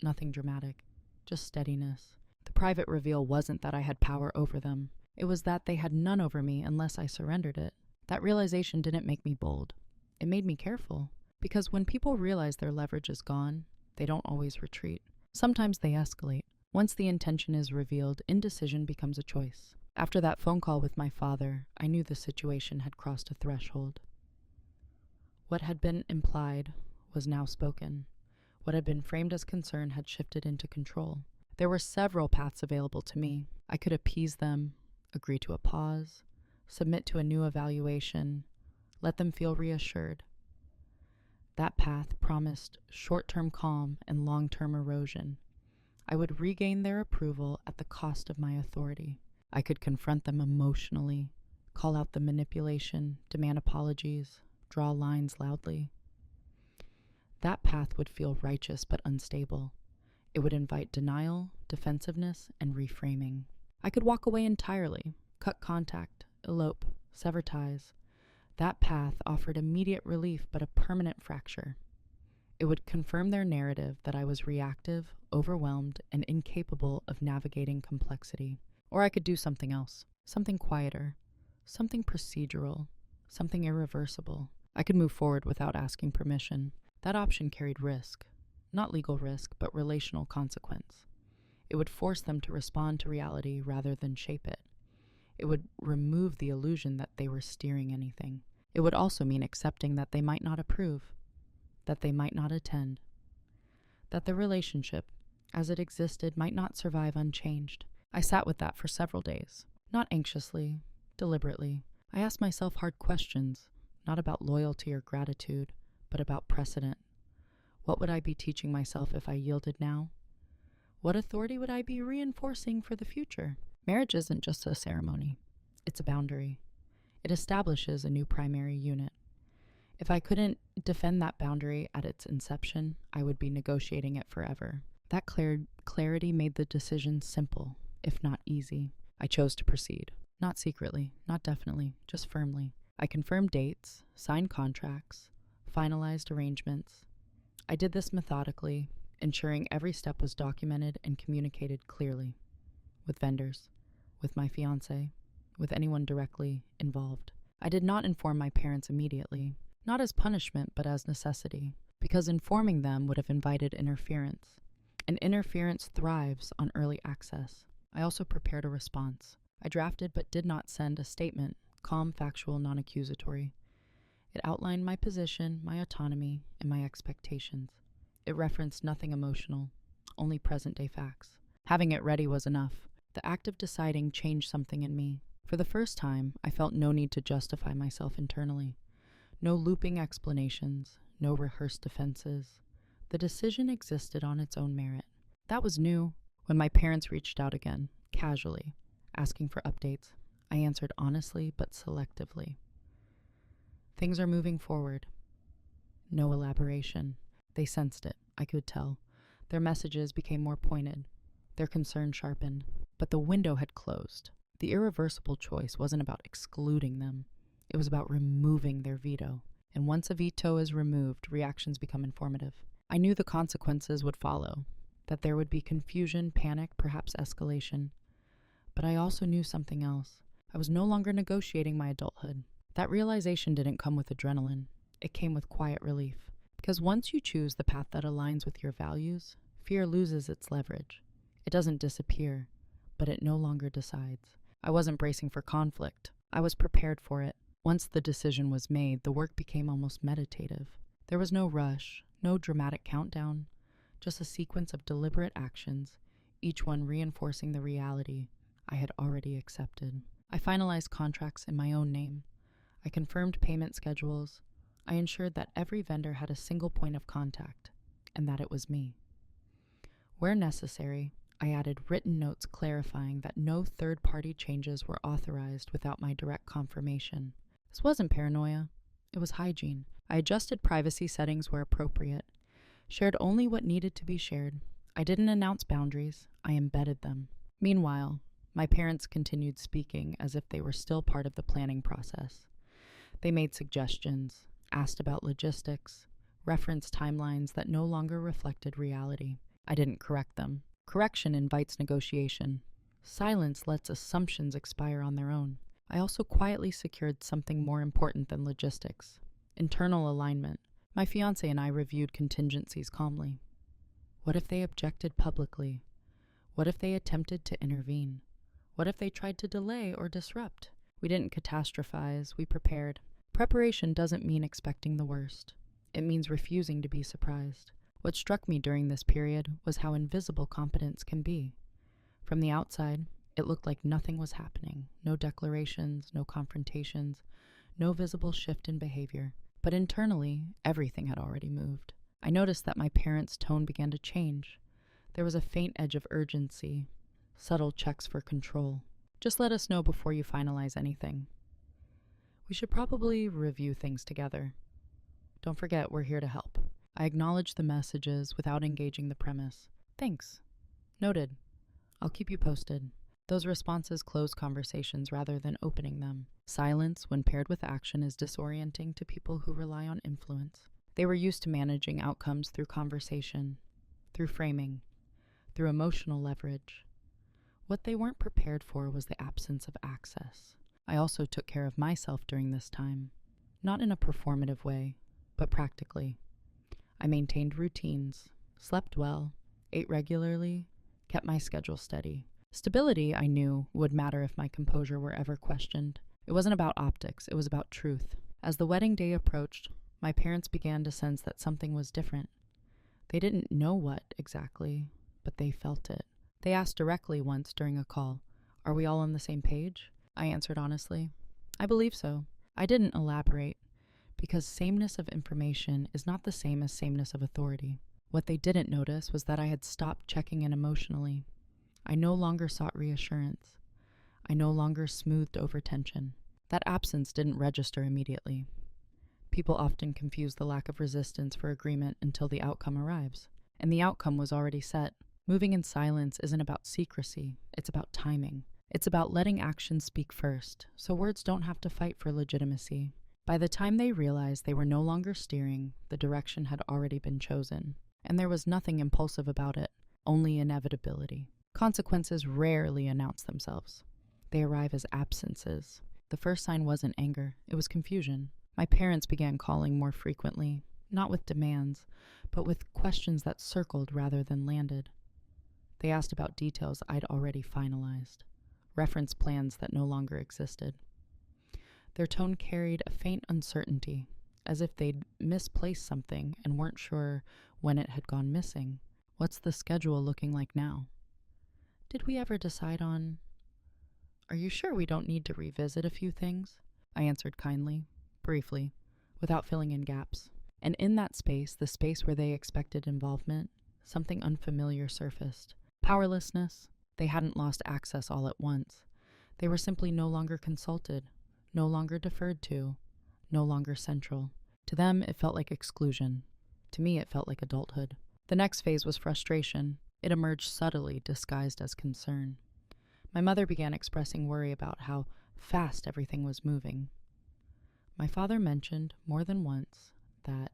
nothing dramatic, just steadiness. The private reveal wasn't that I had power over them. It was that they had none over me unless I surrendered it. That realization didn't make me bold. It made me careful. Because when people realize their leverage is gone, they don't always retreat. Sometimes they escalate. Once the intention is revealed, indecision becomes a choice. After that phone call with my father, I knew the situation had crossed a threshold. What had been implied was now spoken. What had been framed as concern had shifted into control. There were several paths available to me. I could appease them, agree to a pause, submit to a new evaluation, let them feel reassured. That path promised short-term calm and long-term erosion. I would regain their approval at the cost of my authority. I could confront them emotionally, call out the manipulation, demand apologies, draw lines loudly. That path would feel righteous but unstable. It would invite denial, defensiveness, and reframing. I could walk away entirely, cut contact, elope, sever ties. That path offered immediate relief but a permanent fracture. It would confirm their narrative that I was reactive, overwhelmed, and incapable of navigating complexity. Or I could do something else, something quieter, something procedural, something irreversible. I could move forward without asking permission. That option carried risk, not legal risk, but relational consequence. It would force them to respond to reality rather than shape it. It would remove the illusion that they were steering anything. It would also mean accepting that they might not approve, that they might not attend, that the relationship, as it existed, might not survive unchanged. I sat with that for several days, not anxiously, deliberately. I asked myself hard questions, not about loyalty or gratitude, but about precedent. What would I be teaching myself if I yielded now? What authority would I be reinforcing for the future? Marriage isn't just a ceremony. It's a boundary. It establishes a new primary unit. If I couldn't defend that boundary at its inception, I would be negotiating it forever. That clarity made the decision simple, if not easy. I chose to proceed. Not secretly, not definitely, just firmly. I confirmed dates, signed contracts, finalized arrangements. I did this methodically, ensuring every step was documented and communicated clearly. With vendors, with my fiancé, with anyone directly involved. I did not inform my parents immediately, not as punishment but as necessity, because informing them would have invited interference. And interference thrives on early access. I also prepared a response. I drafted but did not send a statement, calm, factual, non-accusatory. It outlined my position, my autonomy, and my expectations. It referenced nothing emotional, only present-day facts. Having it ready was enough. The act of deciding changed something in me. For the first time, I felt no need to justify myself internally. No looping explanations, no rehearsed defenses. The decision existed on its own merit. That was new. When my parents reached out again, casually, asking for updates, I answered honestly but selectively. Things are moving forward. No elaboration. They sensed it, I could tell. Their messages became more pointed. Their concern sharpened. But the window had closed. The irreversible choice wasn't about excluding them. It was about removing their veto. And once a veto is removed, reactions become informative. I knew the consequences would follow, that there would be confusion, panic, perhaps escalation. But I also knew something else. I was no longer negotiating my adulthood. That realization didn't come with adrenaline. It came with quiet relief. Because once you choose the path that aligns with your values, fear loses its leverage. It doesn't disappear, but it no longer decides. I wasn't bracing for conflict. I was prepared for it. Once the decision was made, the work became almost meditative. There was no rush, no dramatic countdown, just a sequence of deliberate actions, each one reinforcing the reality I had already accepted. I finalized contracts in my own name. I confirmed payment schedules. I ensured that every vendor had a single point of contact, and that it was me. Where necessary, I added written notes clarifying that no third-party changes were authorized without my direct confirmation. This wasn't paranoia. It was hygiene. I adjusted privacy settings where appropriate, shared only what needed to be shared. I didn't announce boundaries. I embedded them. Meanwhile, my parents continued speaking as if they were still part of the planning process. They made suggestions, asked about logistics, referenced timelines that no longer reflected reality. I didn't correct them. Correction invites negotiation. Silence lets assumptions expire on their own. I also quietly secured something more important than logistics: internal alignment. My fiancé and I reviewed contingencies calmly. What if they objected publicly? What if they attempted to intervene? What if they tried to delay or disrupt? We didn't catastrophize, we prepared. Preparation doesn't mean expecting the worst. It means refusing to be surprised. What struck me during this period was how invisible competence can be. From the outside, it looked like nothing was happening. No declarations, no confrontations, no visible shift in behavior. But internally, everything had already moved. I noticed that my parents' tone began to change. There was a faint edge of urgency, subtle checks for control. Just let us know before you finalize anything. We should probably review things together. Don't forget, we're here to help. I acknowledged the messages without engaging the premise. Thanks. Noted. I'll keep you posted. Those responses close conversations rather than opening them. Silence, when paired with action, is disorienting to people who rely on influence. They were used to managing outcomes through conversation, through framing, through emotional leverage. What they weren't prepared for was the absence of access. I also took care of myself during this time, not in a performative way, but practically. I maintained routines, slept well, ate regularly, kept my schedule steady. Stability, I knew, would matter if my composure were ever questioned. It wasn't about optics, it was about truth. As the wedding day approached, my parents began to sense that something was different. They didn't know what exactly, but they felt it. They asked directly once during a call, "Are we all on the same page?" I answered honestly, "I believe so." I didn't elaborate, because sameness of information is not the same as sameness of authority. What they didn't notice was that I had stopped checking in emotionally. I no longer sought reassurance. I no longer smoothed over tension. That absence didn't register immediately. People often confuse the lack of resistance for agreement until the outcome arrives. And the outcome was already set. Moving in silence isn't about secrecy, it's about timing. It's about letting actions speak first, so words don't have to fight for legitimacy. By the time they realized they were no longer steering, the direction had already been chosen. And there was nothing impulsive about it, only inevitability. Consequences rarely announce themselves. They arrive as absences. The first sign wasn't anger, it was confusion. My parents began calling more frequently, not with demands, but with questions that circled rather than landed. They asked about details I'd already finalized, reference plans that no longer existed. Their tone carried a faint uncertainty, as if they'd misplaced something and weren't sure when it had gone missing. "What's the schedule looking like now? Did we ever decide on? Are you sure we don't need to revisit a few things?" I answered kindly, briefly, without filling in gaps. And in that space, the space where they expected involvement, something unfamiliar surfaced. Powerlessness. They hadn't lost access all at once. They were simply no longer consulted, no longer deferred to, no longer central. To them, it felt like exclusion. To me, it felt like adulthood. The next phase was frustration. It emerged subtly, disguised as concern. My mother began expressing worry about how fast everything was moving. My father mentioned more than once that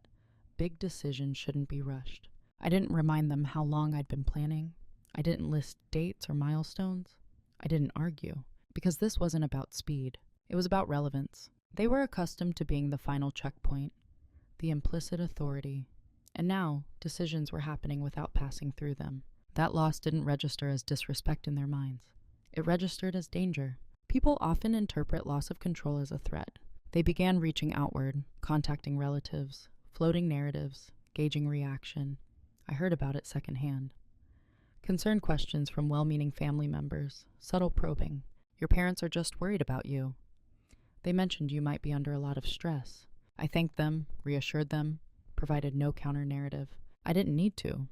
big decisions shouldn't be rushed. I didn't remind them how long I'd been planning. I didn't list dates or milestones. I didn't argue, because this wasn't about speed. It was about relevance. They were accustomed to being the final checkpoint, the implicit authority, and now decisions were happening without passing through them. That loss didn't register as disrespect in their minds. It registered as danger. People often interpret loss of control as a threat. They began reaching outward, contacting relatives, floating narratives, gauging reaction. I heard about it secondhand. Concerned questions from well-meaning family members, subtle probing. "Your parents are just worried about you. They mentioned you might be under a lot of stress." I thanked them, reassured them, provided no counter-narrative. I didn't need to.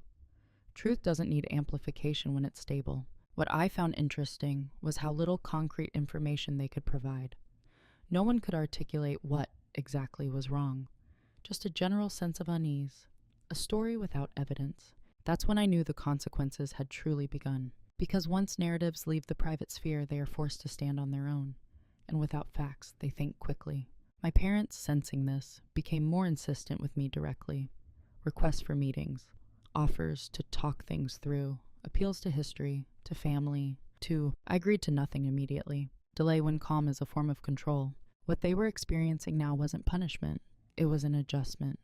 Truth doesn't need amplification when it's stable. What I found interesting was how little concrete information they could provide. No one could articulate what exactly was wrong. Just a general sense of unease. A story without evidence. That's when I knew the consequences had truly begun. Because once narratives leave the private sphere, they are forced to stand on their own. And without facts, they think quickly. My parents, sensing this, became more insistent with me directly. Requests for meetings, offers to talk things through, appeals to history, to family, to... I agreed to nothing immediately. Delay when calm is a form of control. What they were experiencing now wasn't punishment. It was an adjustment.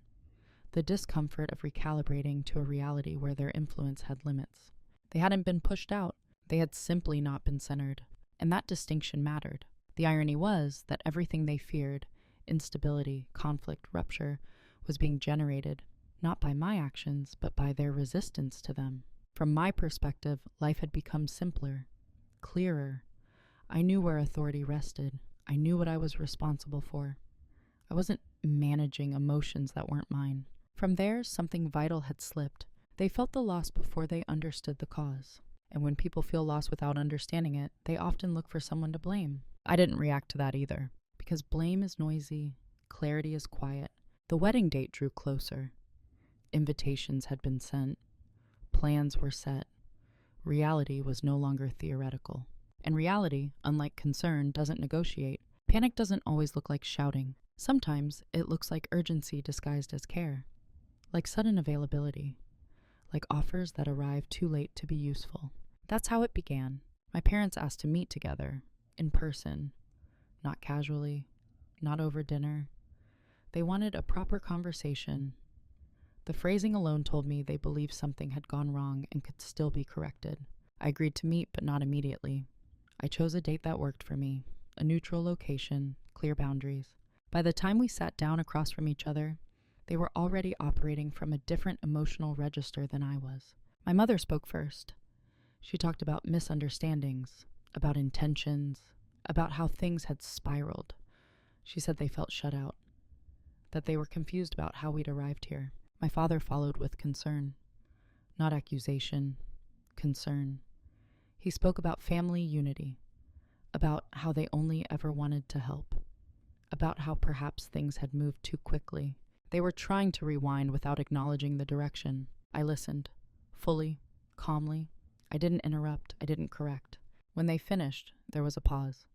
The discomfort of recalibrating to a reality where their influence had limits. They hadn't been pushed out. They had simply not been centered. And that distinction mattered. The irony was that everything they feared, instability, conflict, rupture, was being generated, not by my actions, but by their resistance to them. From my perspective, life had become simpler, clearer. I knew where authority rested. I knew what I was responsible for. I wasn't managing emotions that weren't mine. From there, something vital had slipped. They felt the loss before they understood the cause. And when people feel loss without understanding it, they often look for someone to blame. I didn't react to that either, because blame is noisy, clarity is quiet. The wedding date drew closer. Invitations had been sent. Plans were set. Reality was no longer theoretical. And reality, unlike concern, doesn't negotiate. Panic doesn't always look like shouting. Sometimes it looks like urgency disguised as care. like sudden availability, like offers that arrive too late to be useful. That's how it began. My parents asked to meet together, in person, not casually, not over dinner. They wanted a proper conversation. The phrasing alone told me they believed something had gone wrong and could still be corrected. I agreed to meet, but not immediately. I chose a date that worked for me, a neutral location, clear boundaries. By the time we sat down across from each other, they were already operating from a different emotional register than I was. My mother spoke first. She talked about misunderstandings, about intentions, about how things had spiraled. She said they felt shut out, that they were confused about how we'd arrived here. My father followed with concern, not accusation, concern. He spoke about family unity, about how they only ever wanted to help, about how perhaps things had moved too quickly. They were trying to rewind without acknowledging the direction. I listened, fully, calmly. I didn't interrupt, I didn't correct. When they finished, there was a pause.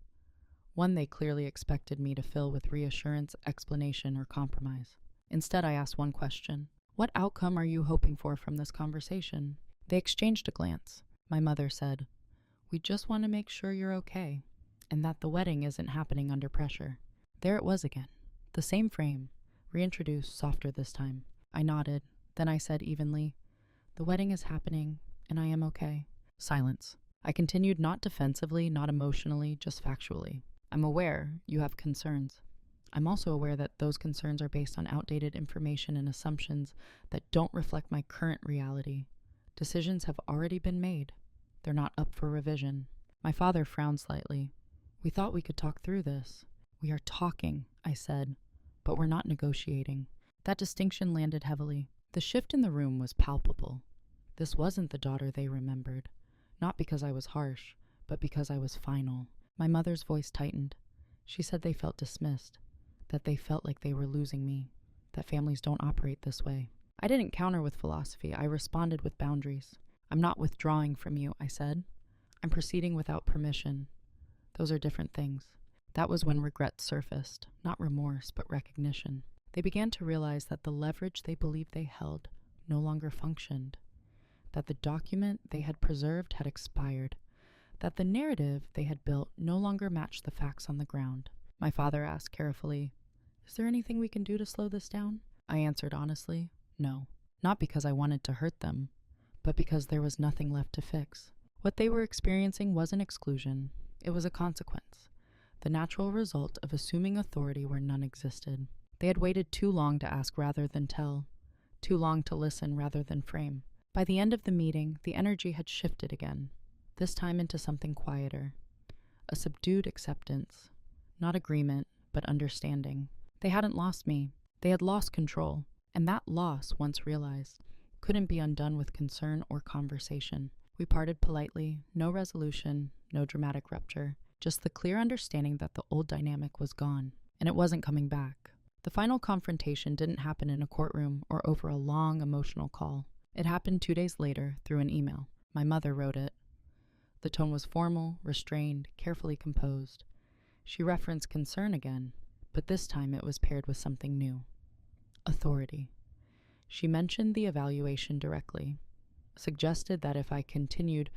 One they clearly expected me to fill with reassurance, explanation, or compromise. Instead, I asked one question. What outcome are you hoping for from this conversation? They exchanged a glance. My mother said, "We just want to make sure you're okay, and that the wedding isn't happening under pressure." There it was again. The same frame, reintroduced, softer this time. I nodded. Then I said evenly, "The wedding is happening, and I am okay." Silence. I continued, not defensively, not emotionally, just factually. "I'm aware you have concerns. I'm also aware that those concerns are based on outdated information and assumptions that don't reflect my current reality. Decisions have already been made. They're not up for revision." My father frowned slightly. "We thought we could talk through this." "We are talking," I said, "but we're not negotiating." That distinction landed heavily. The shift in the room was palpable. This wasn't the daughter they remembered, not because I was harsh, but because I was final. My mother's voice tightened. She said they felt dismissed, that they felt like they were losing me, that families don't operate this way. I didn't counter with philosophy. I responded with boundaries. "I'm not withdrawing from you," I said. "I'm proceeding without permission. Those are different things." That was when regret surfaced, not remorse, but recognition. They began to realize that the leverage they believed they held no longer functioned, that the document they had preserved had expired, that the narrative they had built no longer matched the facts on the ground. My father asked carefully, "Is there anything we can do to slow this down?" I answered honestly, no. Not because I wanted to hurt them, but because there was nothing left to fix. What they were experiencing wasn't exclusion. It was a consequence, the natural result of assuming authority where none existed. They had waited too long to ask rather than tell, too long to listen rather than frame. By the end of the meeting, the energy had shifted again, this time into something quieter, a subdued acceptance, not agreement, but understanding. They hadn't lost me. They had lost control, and that loss, once realized, couldn't be undone with concern or conversation. We parted politely, no resolution, no dramatic rupture, just the clear understanding that the old dynamic was gone, and it wasn't coming back. The final confrontation didn't happen in a courtroom or over a long emotional call. It happened 2 days later through an email. My mother wrote it. The tone was formal, restrained, carefully composed. She referenced concern again, but this time it was paired with something new. Authority. She mentioned the evaluation directly, suggested that if I continued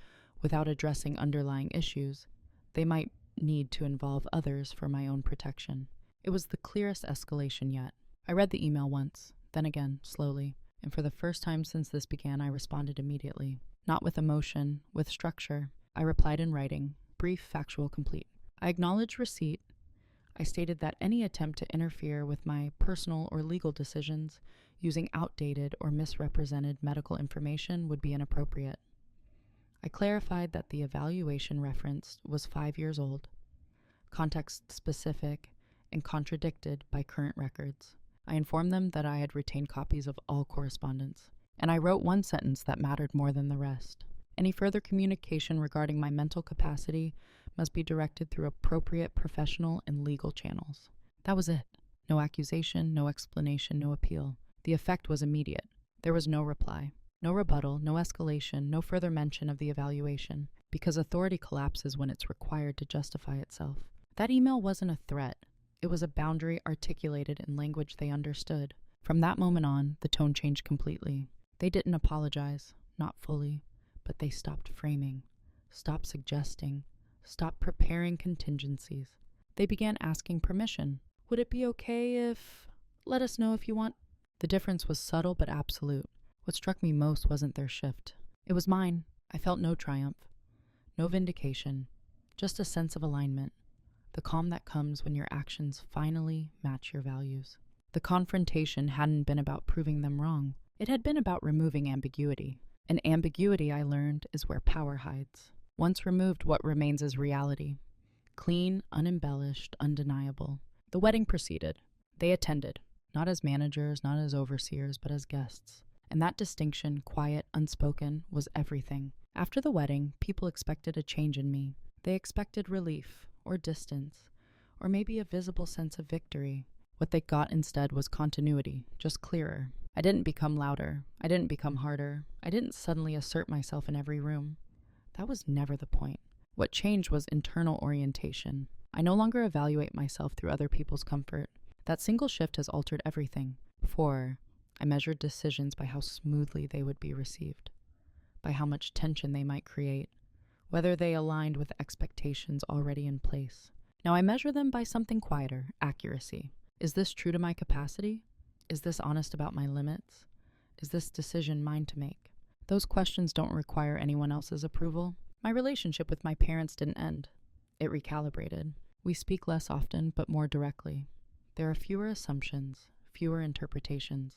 without addressing underlying issues, they might need to involve others for my own protection. It was the clearest escalation yet. I read the email once, then again, slowly, and for the first time since this began, I responded immediately. Not with emotion, with structure. I replied in writing, brief, factual, complete. I acknowledged receipt. I stated that any attempt to interfere with my personal or legal decisions using outdated or misrepresented medical information would be inappropriate. I clarified that the evaluation referenced was 5 years old, context-specific, and contradicted by current records. I informed them that I had retained copies of all correspondence, and I wrote one sentence that mattered more than the rest. Any further communication regarding my mental capacity must be directed through appropriate professional and legal channels. That was it. No accusation, no explanation, no appeal. The effect was immediate. There was no reply, no rebuttal, no escalation, no further mention of the evaluation, because authority collapses when it's required to justify itself. That email wasn't a threat. It was a boundary articulated in language they understood. From that moment on, the tone changed completely. They didn't apologize, not fully, but they stopped framing, stopped suggesting, stopped preparing contingencies. They began asking permission. Would it be okay if... Let us know if you want... The difference was subtle but absolute. What struck me most wasn't their shift. It was mine. I felt no triumph, no vindication, just a sense of alignment, the calm that comes when your actions finally match your values. The confrontation hadn't been about proving them wrong. It had been about removing ambiguity. And ambiguity, I learned, is where power hides. Once removed, what remains is reality. Clean, unembellished, undeniable. The wedding proceeded. They attended, not as managers, not as overseers, but as guests. And that distinction, quiet, unspoken, was everything. After the wedding, people expected a change in me. They expected relief, or distance, or maybe a visible sense of victory. What they got instead was continuity, just clearer. I didn't become louder. I didn't become harder. I didn't suddenly assert myself in every room. That was never the point. What changed was internal orientation. I no longer evaluate myself through other people's comfort. That single shift has altered everything. Before, I measured decisions by how smoothly they would be received, by how much tension they might create, whether they aligned with expectations already in place. Now I measure them by something quieter, accuracy. Is this true to my capacity? Is this honest about my limits? Is this decision mine to make? Those questions don't require anyone else's approval. My relationship with my parents didn't end. It recalibrated. We speak less often, but more directly. There are fewer assumptions, fewer interpretations.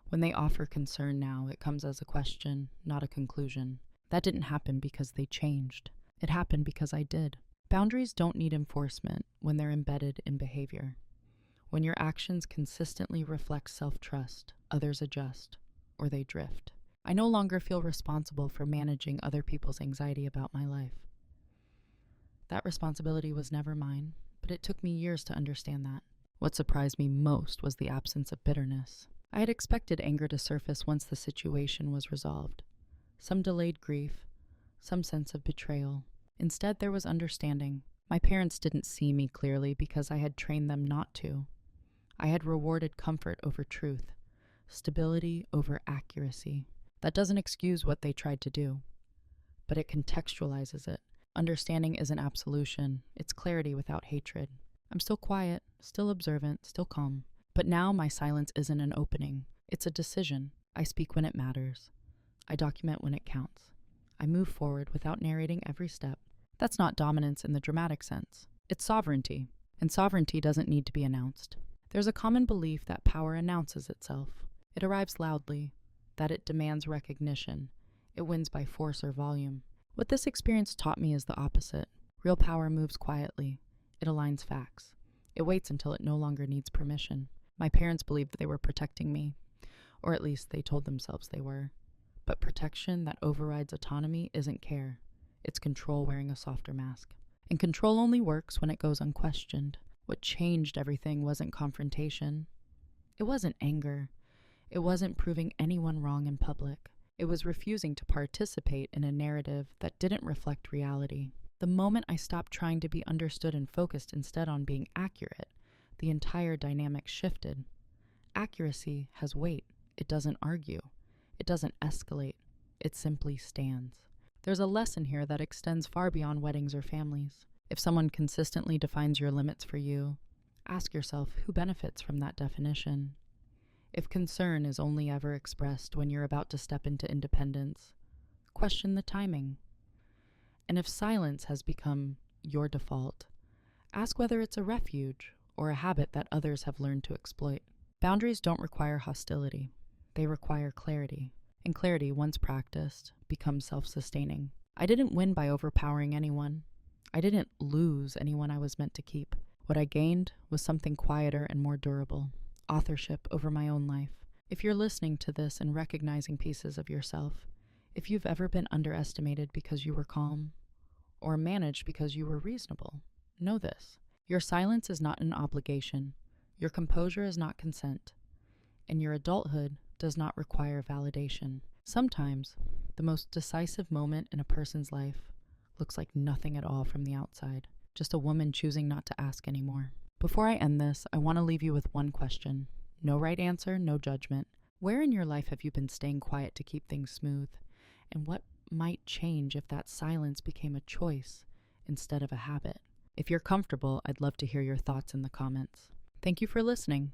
When they offer concern now, it comes as a question, not a conclusion. That didn't happen because they changed. It happened because I did. Boundaries don't need enforcement when they're embedded in behavior. When your actions consistently reflect self-trust, others adjust, or they drift. I no longer feel responsible for managing other people's anxiety about my life. That responsibility was never mine, but it took me years to understand that. What surprised me most was the absence of bitterness. I had expected anger to surface once the situation was resolved. Some delayed grief, some sense of betrayal. Instead, there was understanding. My parents didn't see me clearly because I had trained them not to. I had rewarded comfort over truth, stability over accuracy. That doesn't excuse what they tried to do, but it contextualizes it. Understanding isn't absolution, it's clarity without hatred. I'm still quiet, still observant, still calm. But now my silence isn't an opening. It's a decision. I speak when it matters. I document when it counts. I move forward without narrating every step. That's not dominance in the dramatic sense. It's sovereignty. And sovereignty doesn't need to be announced. There's a common belief that power announces itself. It arrives loudly, that it demands recognition. It wins by force or volume. What this experience taught me is the opposite. Real power moves quietly. It aligns facts. It waits until it no longer needs permission. My parents believed they were protecting me, or at least they told themselves they were. But protection that overrides autonomy isn't care. It's control wearing a softer mask. And control only works when it goes unquestioned. What changed everything wasn't confrontation. It wasn't anger. It wasn't proving anyone wrong in public. It was refusing to participate in a narrative that didn't reflect reality. The moment I stopped trying to be understood and focused instead on being accurate, the entire dynamic shifted. Accuracy has weight. It doesn't argue. It doesn't escalate. It simply stands. There's a lesson here that extends far beyond weddings or families. If someone consistently defines your limits for you, ask yourself who benefits from that definition. If concern is only ever expressed when you're about to step into independence, question the timing. And if silence has become your default, ask whether it's a refuge or a habit that others have learned to exploit. Boundaries don't require hostility. They require clarity. And clarity, once practiced, becomes self-sustaining. I didn't win by overpowering anyone. I didn't lose anyone I was meant to keep. What I gained was something quieter and more durable. Authorship over my own life. If you're listening to this and recognizing pieces of yourself, if you've ever been underestimated because you were calm, or managed because you were reasonable, know this. Your silence is not an obligation. Your composure is not consent. And your adulthood does not require validation. Sometimes, the most decisive moment in a person's life looks like nothing at all from the outside. Just a woman choosing not to ask anymore. Before I end this, I want to leave you with one question. No right answer, no judgment. Where in your life have you been staying quiet to keep things smooth? And what might change if that silence became a choice instead of a habit? If you're comfortable, I'd love to hear your thoughts in the comments. Thank you for listening.